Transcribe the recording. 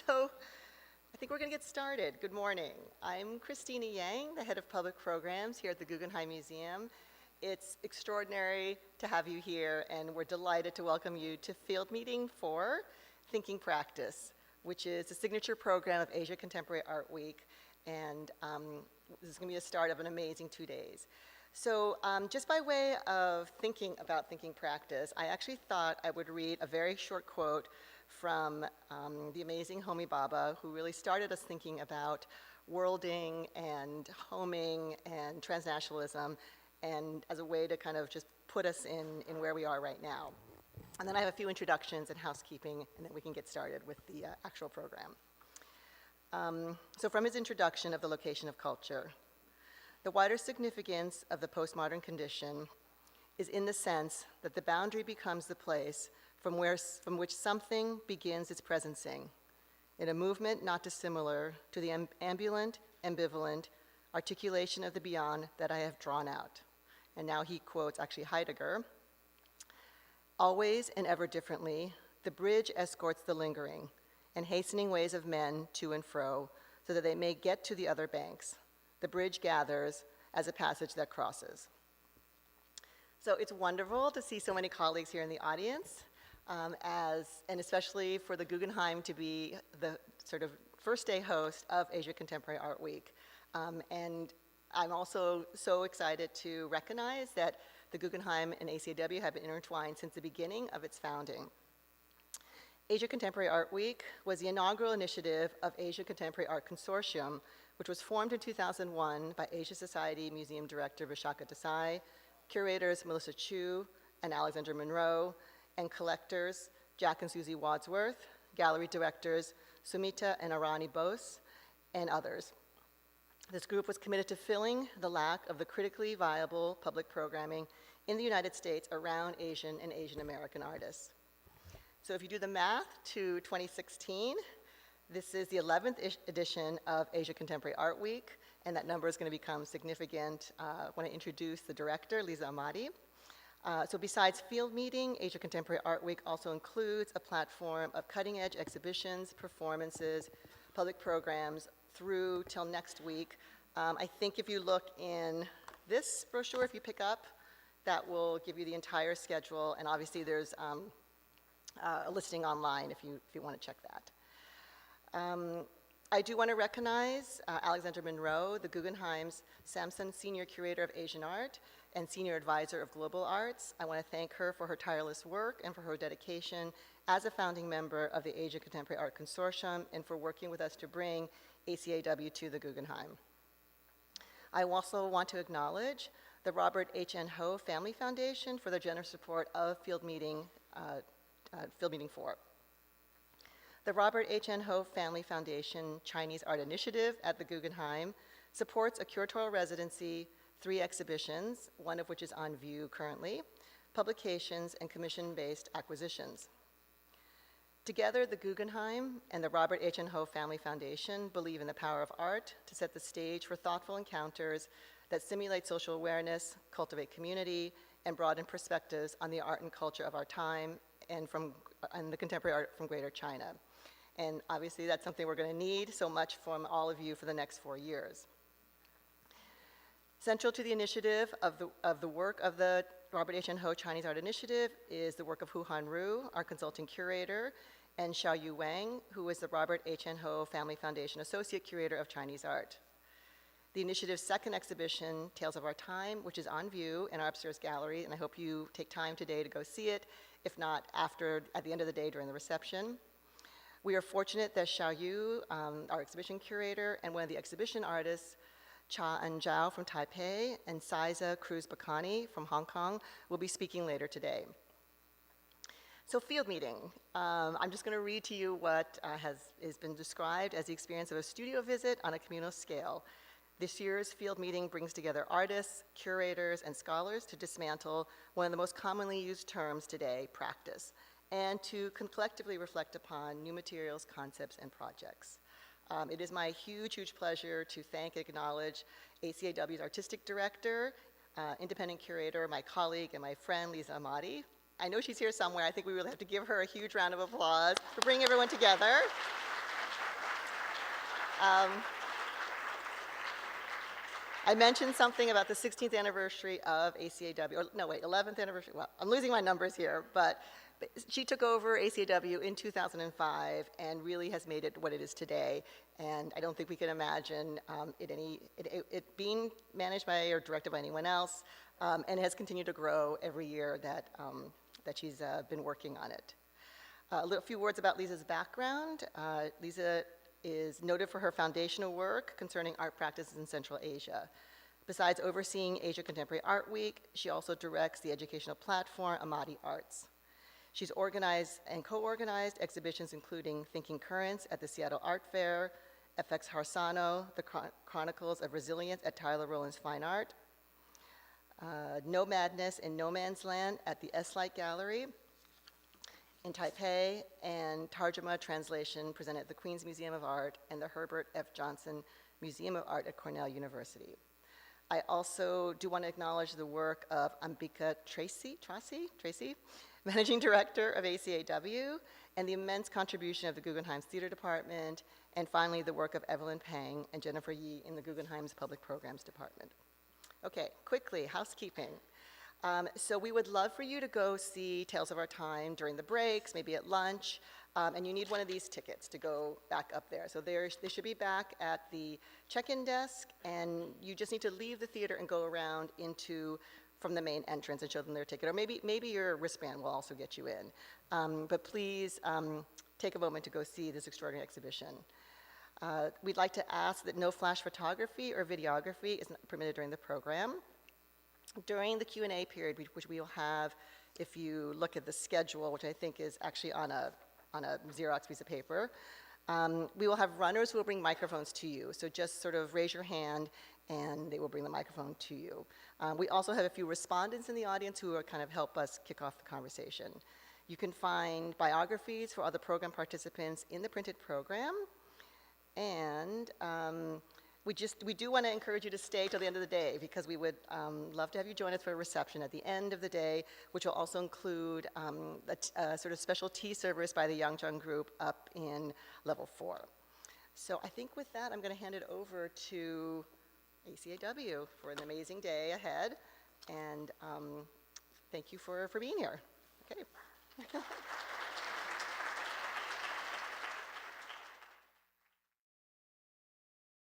So I think we're going to get started. Good morning. I'm Christina Yang, the head of public programs here at the Guggenheim Museum. It's extraordinary to have you here, and we're delighted to welcome you to Field Meeting 4, Thinking Practice, which is a signature program of Asia Contemporary Art Week, and this is going to be a start of an amazing 2 days. So just by way of thinking about thinking practice, I actually thought I would read a very short quote from the amazing Homi Bhabha, who really started us thinking about worlding and homing and transnationalism, and as a way to kind of just put us in where we are right now. And then I have a few introductions and housekeeping, and then we can get started with the actual program. So from his introduction of the location of culture, the wider significance of the postmodern condition is in the sense that the boundary becomes the place from which something begins its presencing, in a movement not dissimilar to the ambulant, ambivalent articulation of the beyond that I have drawn out. And now he quotes actually Heidegger. Always and ever differently, the bridge escorts the lingering and hastening ways of men to and fro so that they may get to the other banks. The bridge gathers as a passage that crosses. So it's wonderful to see so many colleagues here in the audience, and especially for the Guggenheim to be the sort of first day host of Asia Contemporary Art Week. And I'm also so excited to recognize that the Guggenheim and ACAW have been intertwined since the beginning of its founding. Asia Contemporary Art Week was the inaugural initiative of Asia Contemporary Art Consortium, which was formed in 2001 by Asia Society Museum Director Vishaka Desai, curators Melissa Chu and Alexandra Monroe, and collectors Jack and Susie Wadsworth, gallery directors Sumita and Arani Bose, and others. This group was committed to filling the lack of the critically viable public programming in the United States around Asian and Asian American artists. So if you do the math to 2016, this is the 11th edition of Asia Contemporary Art Week, and that number is going to become significant when I introduce the director, Leeza Ahmady. So besides Field Meeting, Asia Contemporary Art Week also includes a platform of cutting-edge exhibitions, performances, public programs through till next week. I think if you look in this brochure, if you pick up, that will give you the entire schedule, and obviously there's a listing online if you want to check that. I do want to recognize Alexandra Monroe, the Guggenheim's Samson Senior Curator of Asian Art and Senior Advisor of Global Arts. I want to thank her for her tireless work and for her dedication as a founding member of the Asia Contemporary Art Consortium and for working with us to bring ACAW to the Guggenheim. I also want to acknowledge the Robert H.N. Ho Family Foundation for their generous support of Field Meeting 4. The Robert H.N. Ho Family Foundation Chinese Art Initiative at the Guggenheim supports a curatorial residency, 3 exhibitions, one of which is on view currently, publications, and commission-based acquisitions. Together, the Guggenheim and the Robert H.N. Ho Family Foundation believe in the power of art to set the stage for thoughtful encounters that stimulate social awareness, cultivate community, and broaden perspectives on the art and culture of our time and the contemporary art from Greater China. And obviously that's something we're going to need so much from all of you for the next 4 years. Central to the initiative of the work of the Robert H.N. Ho Chinese Art Initiative is the work of Hu Han Ru, our consulting curator, and Xiaoyu Wang, who is the Robert H.N. Ho Family Foundation Associate Curator of Chinese Art. The initiative's second exhibition, Tales of Our Time, which is on view in our upstairs gallery, and I hope you take time today to go see it, if not at the end of the day during the reception. We are fortunate that Xiaoyu, our exhibition curator, and one of the exhibition artists, Cha An Zhao from Taipei and Saiza Cruz Bacani from Hong Kong, will be speaking later today. So Field Meeting. I'm just going to read to you what has been described as the experience of a studio visit on a communal scale. This year's Field Meeting brings together artists, curators, and scholars to dismantle one of the most commonly used terms today, practice, and to collectively reflect upon new materials, concepts, and projects. It is my huge pleasure to thank and acknowledge ACAW's Artistic Director, independent curator, my colleague, and my friend, Leeza Ahmady. I know she's here somewhere. I think we really have to give her a huge round of applause for bringing everyone together. Um, I mentioned something about the 16th anniversary of ACAW, or no, wait, 11th anniversary. Well, I'm losing my numbers here, but she took over ACAW in 2005 and really has made it what it is today. And I don't think we can imagine it being managed by or directed by anyone else, and has continued to grow every year that she's been working on it. A few words about Leeza's background. Leeza is noted for her foundational work concerning art practices in Central Asia. Besides overseeing Asia Contemporary Art Week, she also directs the educational platform Ahmady Arts. She's organized and co-organized exhibitions including Thinking Currents at the Seattle Art Fair, FX Harsano, The Chronicles of Resilience at Tyler Rowland's Fine Art, No Madness in No Man's Land at the S-Light Gallery in Taipei, and Tarjuma translation presented at the Queens Museum of Art and the Herbert F. Johnson Museum of Art at Cornell University. I also do want to acknowledge the work of Ambika Tracy, Managing Director of ACAW, and the immense contribution of the Guggenheim's Theater Department, and finally the work of Evelyn Pang and Jennifer Yi in the Guggenheim's Public Programs Department. Okay, quickly, housekeeping. So we would love for you to go see Tales of Our Time during the breaks, maybe at lunch, and you need one of these tickets to go back up there. So they should be back at the check-in desk, and you just need to leave the theater and go around from the main entrance and show them their ticket, or maybe your wristband will also get you in. But please take a moment to go see this extraordinary exhibition. We'd like to ask that no flash photography or videography is permitted during the program. During the Q&A period, which we will have, if you look at the schedule, which I think is actually on a Xerox piece of paper, we will have runners who will bring microphones to you. So just sort of raise your hand and they will bring the microphone to you. We also have a few respondents in the audience who will kind of help us kick off the conversation. You can find biographies for other program participants in the printed program. And we do want to encourage you to stay till the end of the day, because we would love to have you join us for a reception at the end of the day, which will also include a sort of special tea service by the Yangzheng group up in level 4. So I think with that, I'm going to hand it over to ACAW for an amazing day ahead. And thank you for being here. Okay.